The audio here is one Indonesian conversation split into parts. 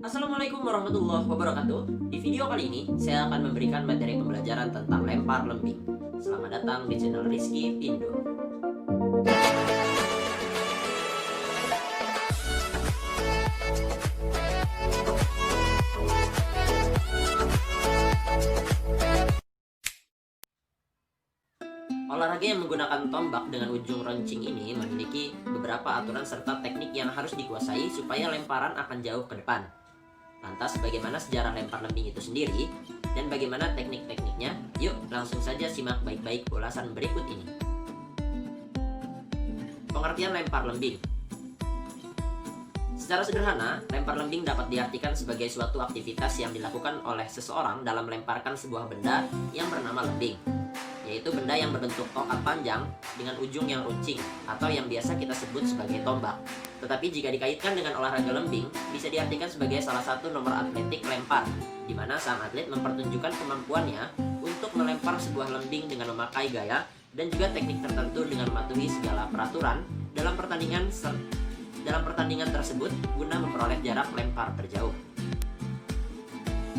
Assalamualaikum warahmatullahi wabarakatuh. Di video kali ini, saya akan memberikan materi pembelajaran tentang lempar lembing. Selamat datang di channel Rizky Pindo. Olahraga yang menggunakan tombak dengan ujung runcing ini memiliki beberapa aturan serta teknik yang harus dikuasai supaya lemparan akan jauh ke depan. Lantas bagaimana sejarah lempar lembing itu sendiri dan bagaimana teknik-tekniknya? Yuk langsung saja simak baik-baik ulasan berikut ini. Pengertian lempar lembing. Secara sederhana, lempar lembing dapat diartikan sebagai suatu aktivitas yang dilakukan oleh seseorang dalam melemparkan sebuah benda yang bernama lembing, yaitu benda yang berbentuk tongkat panjang dengan ujung yang runcing atau yang biasa kita sebut sebagai tombak. Tetapi jika dikaitkan dengan olahraga lembing, bisa diartikan sebagai salah satu nomor atletik lempar, di mana sang atlet mempertunjukkan kemampuannya untuk melempar sebuah lembing dengan memakai gaya dan juga teknik tertentu dengan mematuhi segala peraturan dalam pertandingan tersebut guna memperoleh jarak lempar terjauh.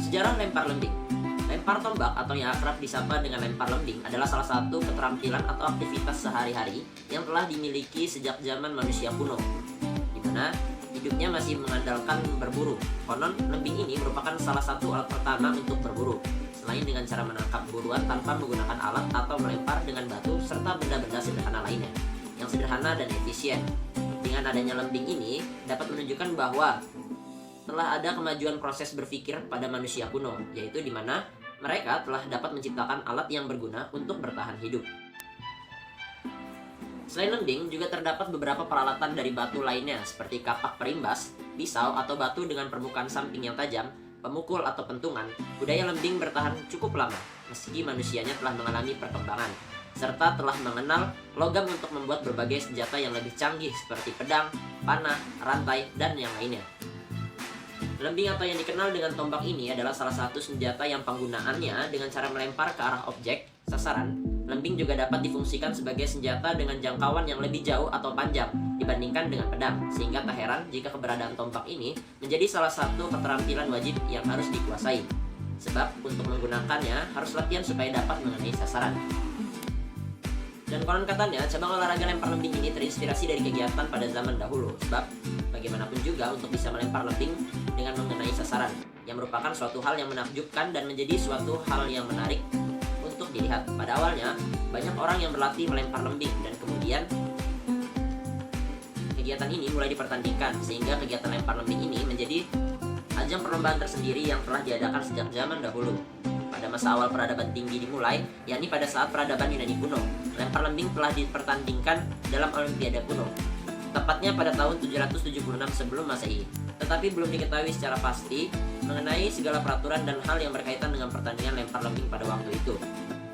Sejarah lempar lembing. Lempar tombak atau yang akrab disapa dengan lempar lembing adalah salah satu keterampilan atau aktivitas sehari-hari yang telah dimiliki sejak zaman manusia kuno, di mana hidupnya masih mengandalkan berburu. Konon, lembing ini merupakan salah satu alat pertama untuk berburu, selain dengan cara menangkap buruan tanpa menggunakan alat atau melempar dengan batu serta benda-benda sederhana lainnya, yang sederhana dan efisien. Dengan adanya lembing ini dapat menunjukkan bahwa telah ada kemajuan proses berpikir pada manusia kuno, yaitu di mana mereka telah dapat menciptakan alat yang berguna untuk bertahan hidup. Selain lembing, juga terdapat beberapa peralatan dari batu lainnya seperti kapak perimbas, pisau atau batu dengan permukaan samping yang tajam, pemukul atau pentungan. Budaya lembing bertahan cukup lama, meski manusianya telah mengalami perkembangan, serta telah mengenal logam untuk membuat berbagai senjata yang lebih canggih seperti pedang, panah, rantai, dan yang lainnya. Lembing atau yang dikenal dengan tombak ini adalah salah satu senjata yang penggunaannya dengan cara melempar ke arah objek, sasaran. Lembing juga dapat difungsikan sebagai senjata dengan jangkauan yang lebih jauh atau panjang dibandingkan dengan pedang, sehingga tak heran jika keberadaan tombak ini menjadi salah satu keterampilan wajib yang harus dikuasai. Sebab untuk menggunakannya harus latihan supaya dapat mengenai sasaran. Dan konon katanya, cabang olahraga lempar lembing ini terinspirasi dari kegiatan pada zaman dahulu. Sebab, bagaimanapun juga untuk bisa melempar lembing dengan mengenai sasaran, yang merupakan suatu hal yang menakjubkan dan menjadi suatu hal yang menarik untuk dilihat. Pada awalnya, banyak orang yang berlatih melempar lembing, dan kemudian kegiatan ini mulai dipertandingkan, sehingga kegiatan lempar lembing ini menjadi ajang perlombaan tersendiri yang telah diadakan sejak zaman dahulu. Pada masa awal peradaban tinggi dimulai, yakni pada saat peradaban Yunani kuno, lempar lembing telah dipertandingkan dalam Olimpiade kuno, tepatnya pada tahun 776 sebelum Masehi. Tetapi belum diketahui secara pasti mengenai segala peraturan dan hal yang berkaitan dengan pertandingan lempar lembing pada waktu itu,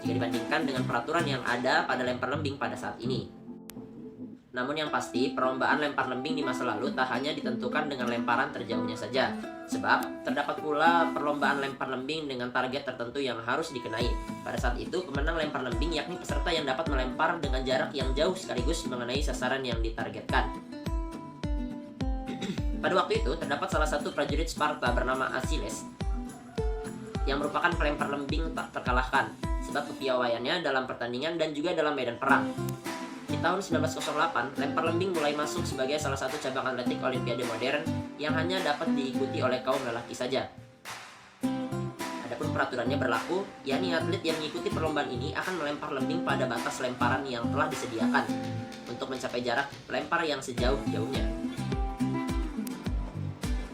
jika dibandingkan dengan peraturan yang ada pada lempar lembing pada saat ini. Namun yang pasti, perlombaan lempar lembing di masa lalu tak hanya ditentukan dengan lemparan terjauhnya saja, sebab terdapat pula perlombaan lempar lembing dengan target tertentu yang harus dikenai. Pada saat itu, pemenang lempar lembing yakni peserta yang dapat melempar dengan jarak yang jauh sekaligus mengenai sasaran yang ditargetkan. Pada waktu itu, terdapat salah satu prajurit Sparta bernama Achilles yang merupakan pelempar lembing tak terkalahkan, sebab kepiawaiannya dalam pertandingan dan juga dalam medan perang. Di tahun 1908, lempar lembing mulai masuk sebagai salah satu cabang atletik olimpiade modern yang hanya dapat diikuti oleh kaum lelaki saja. Adapun peraturannya berlaku, yakni atlet yang mengikuti perlombaan ini akan melempar lembing pada batas lemparan yang telah disediakan untuk mencapai jarak lempar yang sejauh-jauhnya.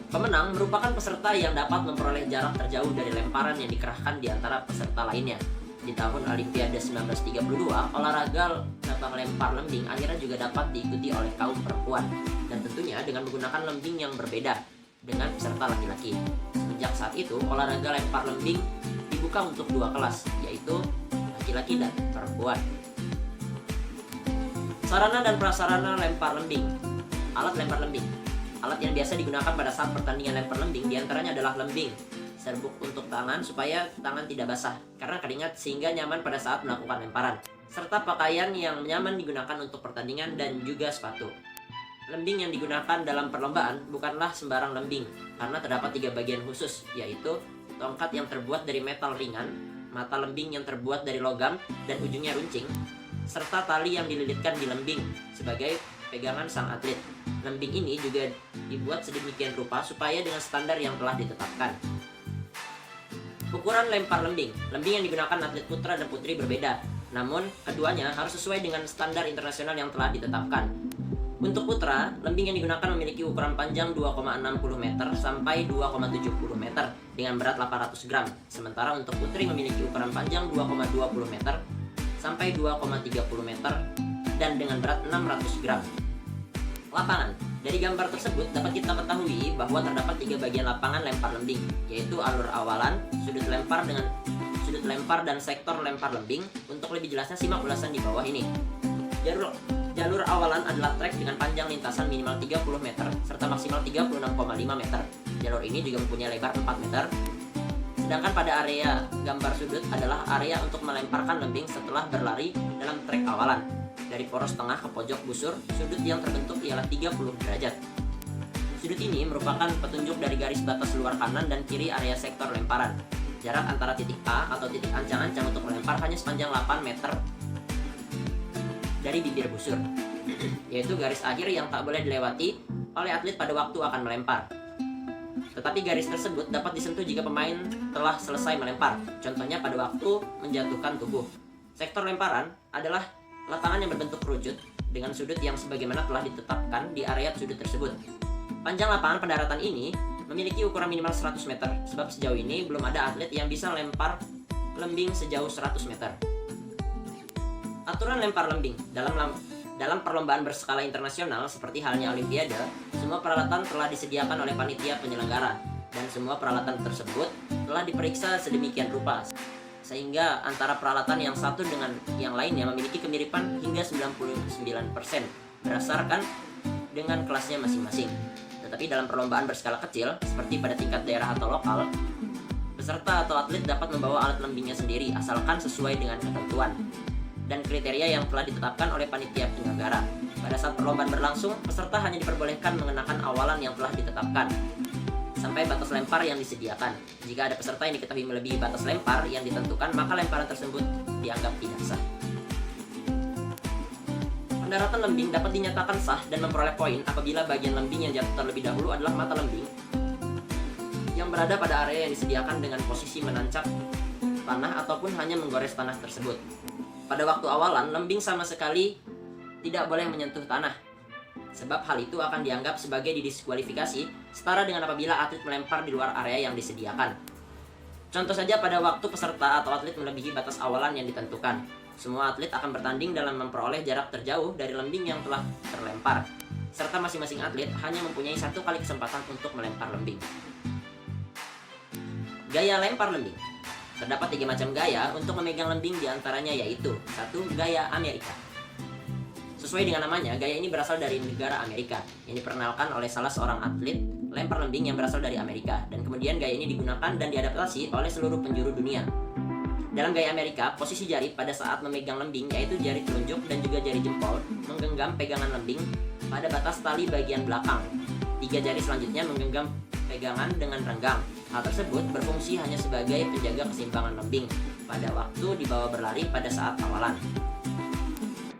Pemenang merupakan peserta yang dapat memperoleh jarak terjauh dari lemparan yang dikerahkan di antara peserta lainnya. Di tahun Olimpiade 1932, olahraga cabang lempar lembing akhirnya juga dapat diikuti oleh kaum perempuan, dan tentunya dengan menggunakan lembing yang berbeda dengan peserta laki-laki. Sejak saat itu, olahraga lempar lembing dibuka untuk dua kelas, yaitu laki-laki dan perempuan. Sarana dan prasarana lempar lembing. Alat lempar lembing. Alat yang biasa digunakan pada saat pertandingan lempar lembing diantaranya adalah lembing, serbuk untuk tangan supaya tangan tidak basah karena keringat sehingga nyaman pada saat melakukan lemparan, serta pakaian yang nyaman digunakan untuk pertandingan dan juga sepatu. Lembing yang digunakan dalam perlombaan bukanlah sembarang lembing, karena terdapat 3 bagian khusus, yaitu tongkat yang terbuat dari metal ringan, mata lembing yang terbuat dari logam dan ujungnya runcing, serta tali yang dililitkan di lembing sebagai pegangan sang atlet. Lembing ini juga dibuat sedemikian rupa supaya dengan standar yang telah ditetapkan. Ukuran lempar lembing. Lembing yang digunakan atlet putra dan putri berbeda, namun keduanya harus sesuai dengan standar internasional yang telah ditetapkan. Untuk putra, lembing yang digunakan memiliki ukuran panjang 2,60 meter sampai 2,70 meter dengan berat 800 gram. Sementara untuk putri memiliki ukuran panjang 2,20 meter sampai 2,30 meter dan dengan berat 600 gram. Lapangan. Dari gambar tersebut dapat kita ketahui bahwa terdapat 3 bagian lapangan lempar lembing, yaitu alur awalan, sudut lempar dan sektor lempar lembing. Untuk lebih jelasnya simak ulasan di bawah ini. Jalur awalan adalah trek dengan panjang lintasan minimal 30 meter serta maksimal 36,5 meter. Jalur ini juga mempunyai lebar 4 meter. Sedangkan pada area gambar sudut adalah area untuk melemparkan lembing setelah berlari dalam trek awalan. Dari poros tengah ke pojok busur, sudut yang terbentuk ialah 30 derajat. Sudut ini merupakan petunjuk dari garis batas luar kanan dan kiri area sektor lemparan. Jarak antara titik A atau titik ancang-ancang untuk melempar hanya sepanjang 8 meter dari bibir busur, yaitu garis akhir yang tak boleh dilewati oleh atlet pada waktu akan melempar. Tetapi garis tersebut dapat disentuh jika pemain telah selesai melempar, contohnya pada waktu menjatuhkan tubuh. Sektor lemparan adalah lapangan yang berbentuk kerucut dengan sudut yang sebagaimana telah ditetapkan di area sudut tersebut. Panjang lapangan pendaratan ini memiliki ukuran minimal 100 meter, sebab sejauh ini belum ada atlet yang bisa lempar lembing sejauh 100 meter. Aturan lempar lembing. Dalam perlombaan berskala internasional seperti halnya Olimpiade, semua peralatan telah disediakan oleh panitia penyelenggara dan semua peralatan tersebut telah diperiksa sedemikian rupa sehingga antara peralatan yang satu dengan yang lainnya memiliki kemiripan hingga 99% berdasarkan dengan kelasnya masing-masing. Tetapi dalam perlombaan berskala kecil seperti pada tingkat daerah atau lokal, peserta atau atlet dapat membawa alat lembingnya sendiri asalkan sesuai dengan ketentuan dan kriteria yang telah ditetapkan oleh panitia penyelenggara. Pada saat perlombaan berlangsung, peserta hanya diperbolehkan mengenakan awalan yang telah ditetapkan sampai batas lempar yang disediakan. Jika ada peserta yang diketahui melebihi batas lempar yang ditentukan, maka lemparan tersebut dianggap tidak sah. Pendaratan lembing dapat dinyatakan sah dan memperoleh poin apabila bagian lembing yang jatuh terlebih dahulu adalah mata lembing yang berada pada area yang disediakan dengan posisi menancap tanah ataupun hanya menggores tanah tersebut. Pada waktu awalan, lembing sama sekali tidak boleh menyentuh tanah, sebab hal itu akan dianggap sebagai didiskualifikasi, setara dengan apabila atlet melempar di luar area yang disediakan. Contoh saja pada waktu peserta atau atlet melebihi batas awalan yang ditentukan. Semua atlet akan bertanding dalam memperoleh jarak terjauh dari lembing yang telah terlempar, serta masing-masing atlet hanya mempunyai 1 kali kesempatan untuk melempar lembing. Gaya lempar lembing. Terdapat 3 macam gaya untuk memegang lembing, diantaranya yaitu 1. Gaya Amerika. Sesuai dengan namanya, gaya ini berasal dari negara Amerika yang diperkenalkan oleh salah seorang atlet lempar lembing yang berasal dari Amerika, dan kemudian gaya ini digunakan dan diadaptasi oleh seluruh penjuru dunia. Dalam gaya Amerika, posisi jari pada saat memegang lembing yaitu jari telunjuk dan juga jari jempol menggenggam pegangan lembing pada batas tali bagian belakang. 3 jari selanjutnya menggenggam pegangan dengan renggang. Hal tersebut berfungsi hanya sebagai penjaga keseimbangan lembing pada waktu dibawa berlari pada saat awalan.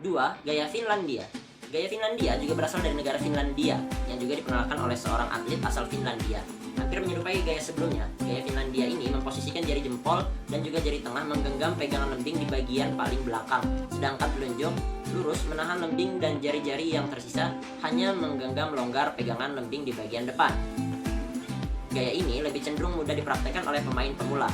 2. Gaya Finlandia. Gaya Finlandia juga berasal dari negara Finlandia yang juga diperkenalkan oleh seorang atlet asal Finlandia. Hampir menyerupai gaya sebelumnya. Gaya Finlandia ini memposisikan jari jempol dan juga jari tengah menggenggam pegangan lembing di bagian paling belakang, sedangkan telunjuk lurus menahan lembing dan jari-jari yang tersisa hanya menggenggam longgar pegangan lembing di bagian depan. Gaya ini lebih cenderung mudah dipraktekkan oleh pemain pemula,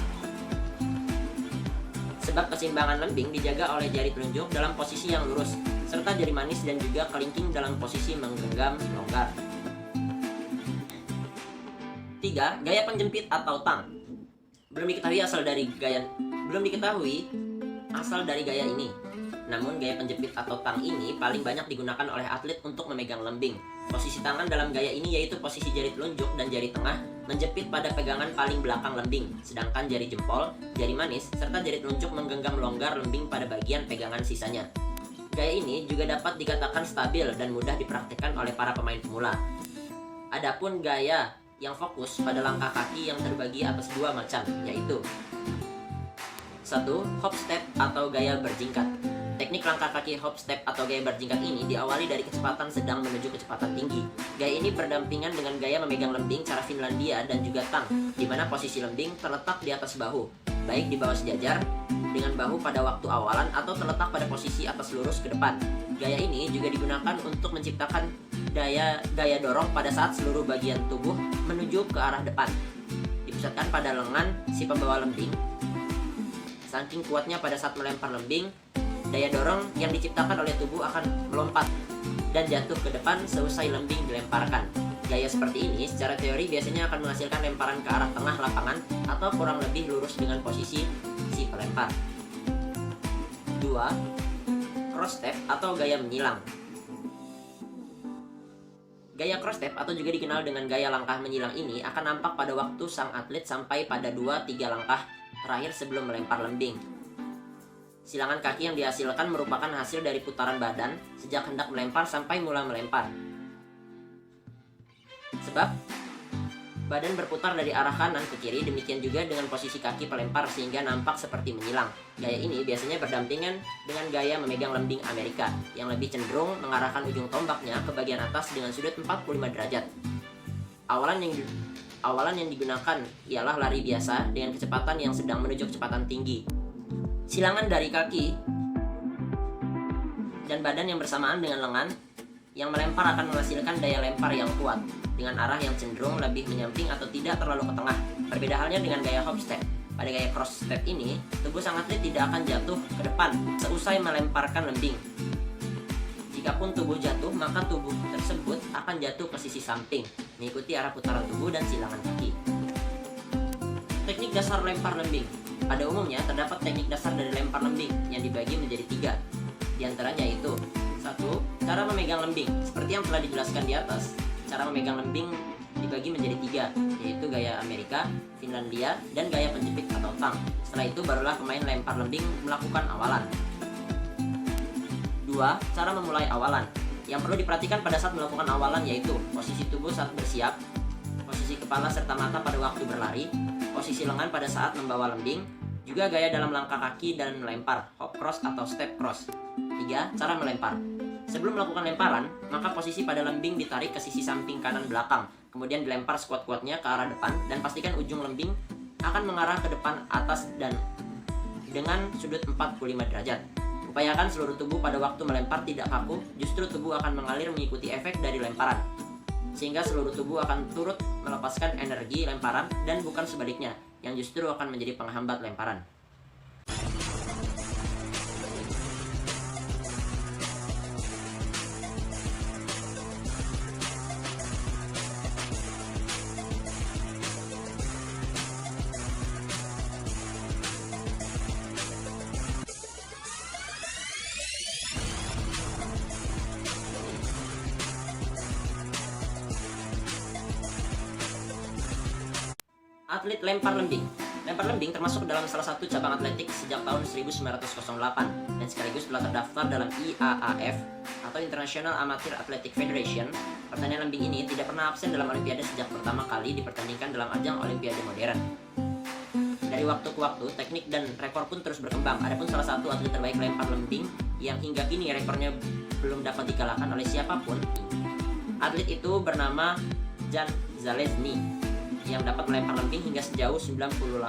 sebab keseimbangan lembing dijaga oleh jari telunjuk dalam posisi yang lurus, serta jari manis dan juga kelingking dalam posisi menggenggam longgar. 3. Gaya penjepit atau tang. Belum diketahui asal dari gaya ini. Namun gaya penjepit atau tang ini paling banyak digunakan oleh atlet untuk memegang lembing. Posisi tangan dalam gaya ini yaitu posisi jari telunjuk dan jari tengah menjepit pada pegangan paling belakang lembing, sedangkan jari jempol, jari manis, serta jari telunjuk menggenggam longgar lembing pada bagian pegangan sisanya. Gaya ini juga dapat dikatakan stabil dan mudah dipraktikkan oleh para pemain pemula. Adapun gaya yang fokus pada langkah kaki yang terbagi atas dua macam, yaitu 1. Hop step atau gaya berjingkat. Teknik langkah kaki hop step atau gaya berjingkat ini diawali dari kecepatan sedang menuju kecepatan tinggi. Gaya ini berdampingan dengan gaya memegang lembing cara Finlandia dan juga tang, di mana posisi lembing terletak di atas bahu, baik di bawah sejajar dengan bahu pada waktu awalan atau terletak pada posisi atas lurus ke depan. Gaya ini juga digunakan untuk menciptakan gaya dorong pada saat seluruh bagian tubuh menuju ke arah depan. Dipusatkan pada lengan si pembawa lembing. Saking kuatnya pada saat melempar lembing, daya dorong yang diciptakan oleh tubuh akan melompat dan jatuh ke depan seusai lembing dilemparkan. Gaya seperti ini secara teori biasanya akan menghasilkan lemparan ke arah tengah lapangan atau kurang lebih lurus dengan posisi si pelempar. 2. Cross step atau gaya menyilang. Gaya cross step atau juga dikenal dengan gaya langkah menyilang ini akan nampak pada waktu sang atlet sampai pada 2-3 langkah terakhir sebelum melempar lembing. Silangan kaki yang dihasilkan merupakan hasil dari putaran badan sejak hendak melempar sampai mula melempar. Sebab badan berputar dari arah kanan ke kiri, demikian juga dengan posisi kaki pelempar sehingga nampak seperti menyilang. Gaya ini biasanya berdampingan dengan gaya memegang lembing Amerika yang lebih cenderung mengarahkan ujung tombaknya ke bagian atas dengan sudut 45 derajat. Awalan yang digunakan ialah lari biasa dengan kecepatan yang sedang menuju kecepatan tinggi. Silangan dari kaki dan badan yang bersamaan dengan lengan yang melempar akan menghasilkan daya lempar yang kuat dengan arah yang cenderung lebih menyamping atau tidak terlalu ke tengah. Berbeda halnya dengan gaya hop step. Pada gaya cross step ini, tubuh sang atlet tidak akan jatuh ke depan seusai melemparkan lembing. Jikapun tubuh jatuh, maka tubuh tersebut akan jatuh ke sisi samping, mengikuti arah putaran tubuh dan silangan kaki. Teknik dasar lempar lembing. Pada umumnya terdapat teknik dasar dari lempar lembing yang dibagi menjadi 3. Di antaranya yaitu 1. Cara memegang lembing. Seperti yang telah dijelaskan di atas, cara memegang lembing dibagi menjadi 3, yaitu gaya Amerika, Finlandia, dan gaya penjepit atau tang. Setelah itu barulah pemain lempar lembing melakukan awalan. 2. Cara memulai awalan. Yang perlu diperhatikan pada saat melakukan awalan yaitu posisi tubuh saat bersiap, posisi kepala serta mata pada waktu berlari, posisi lengan pada saat membawa lembing, juga gaya dalam langkah kaki dan melempar, hop cross atau step cross. 3. Cara melempar. Sebelum melakukan lemparan, maka posisi pada lembing ditarik ke sisi samping kanan belakang, kemudian dilempar sekuat-kuatnya ke arah depan, dan pastikan ujung lembing akan mengarah ke depan atas dan dengan sudut 45 derajat. Upayakan seluruh tubuh pada waktu melempar tidak kaku, justru tubuh akan mengalir mengikuti efek dari lemparan, sehingga seluruh tubuh akan turut melepaskan energi lemparan dan bukan sebaliknya, yang justru akan menjadi penghambat lemparan. Atlet lempar lembing. Lempar lembing termasuk dalam salah satu cabang atletik sejak tahun 1908 dan sekaligus telah terdaftar dalam IAAF atau International Amateur Athletic Federation. Pertandingan lembing ini tidak pernah absen dalam Olimpiade sejak pertama kali dipertandingkan dalam ajang Olimpiade modern. Dari waktu ke waktu, teknik dan rekor pun terus berkembang. Adapun salah satu atlet terbaik lempar lembing yang hingga kini rekornya belum dapat dikalahkan oleh siapapun, atlet itu bernama Jan Zalesny yang dapat melempar lembing hingga sejauh 98,48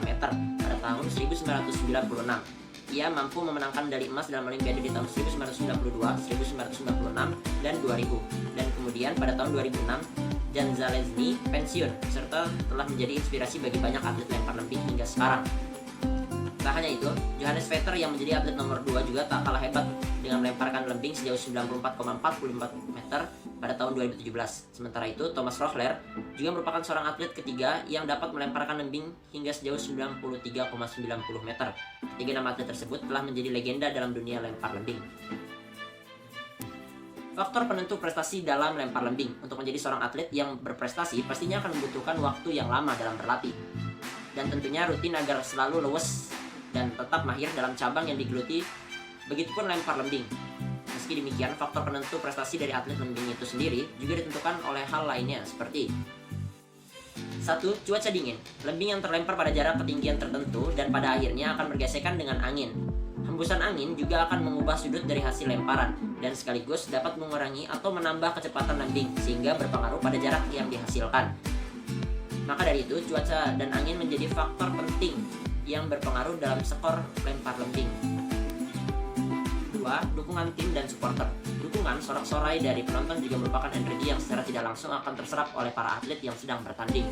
meter pada tahun 1996. Ia mampu memenangkan medali emas dalam Olimpiade di tahun 1992, 1996, dan 2000. Dan kemudian pada tahun 2006, Jan Zalesny pensiun, serta telah menjadi inspirasi bagi banyak atlet lempar lembing hingga sekarang. Tak hanya itu, Johannes Vetter yang menjadi atlet nomor 2 juga tak kalah hebat dengan melemparkan lembing sejauh 94,44 meter pada tahun 2017. Sementara itu, Thomas Rohler juga merupakan seorang atlet ketiga yang dapat melemparkan lembing hingga sejauh 93,90 meter. Tiga nama atlet tersebut telah menjadi legenda dalam dunia lempar lembing. Faktor penentu prestasi dalam lempar lembing. Untuk menjadi seorang atlet yang berprestasi pastinya akan membutuhkan waktu yang lama dalam berlatih, dan tentunya rutin agar selalu luwes dan tetap mahir dalam cabang yang digeluti Begitupun lempar lembing. Meski demikian, faktor penentu prestasi dari atlet lembing itu sendiri juga ditentukan oleh hal lainnya seperti 1. Cuaca dingin. Lembing yang terlempar pada jarak ketinggian tertentu dan pada akhirnya akan bergesekan dengan angin. Hembusan angin juga akan mengubah sudut dari hasil lemparan dan sekaligus dapat mengurangi atau menambah kecepatan lembing sehingga berpengaruh pada jarak yang dihasilkan. Maka dari itu, cuaca dan angin menjadi faktor penting yang berpengaruh dalam skor lempar lembing. 2. Dukungan tim dan supporter. Dukungan sorak-sorai dari penonton juga merupakan energi yang secara tidak langsung akan terserap oleh para atlet yang sedang bertanding.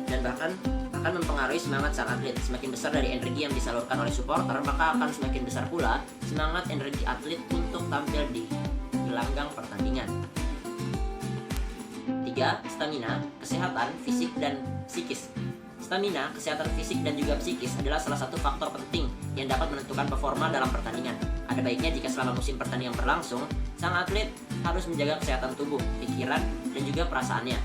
Dan bahkan akan mempengaruhi semangat sang atlet. Semakin besar dari energi yang disalurkan oleh supporter, maka akan semakin besar pula semangat energi atlet untuk tampil di gelanggang pertandingan. 3. Stamina, kesehatan fisik dan psikis. Stamina, kesehatan fisik dan juga psikis adalah salah satu faktor penting yang dapat menentukan performa dalam pertandingan. Ada baiknya jika selama musim pertandingan berlangsung, sang atlet harus menjaga kesehatan tubuh, pikiran, dan juga perasaannya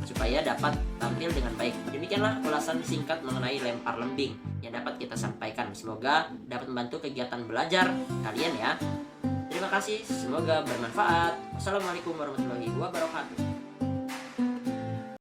supaya dapat tampil dengan baik. Demikianlah ulasan singkat mengenai lempar lembing yang dapat kita sampaikan. Semoga dapat membantu kegiatan belajar kalian ya. Terima kasih, semoga bermanfaat. Wassalamualaikum warahmatullahi wabarakatuh.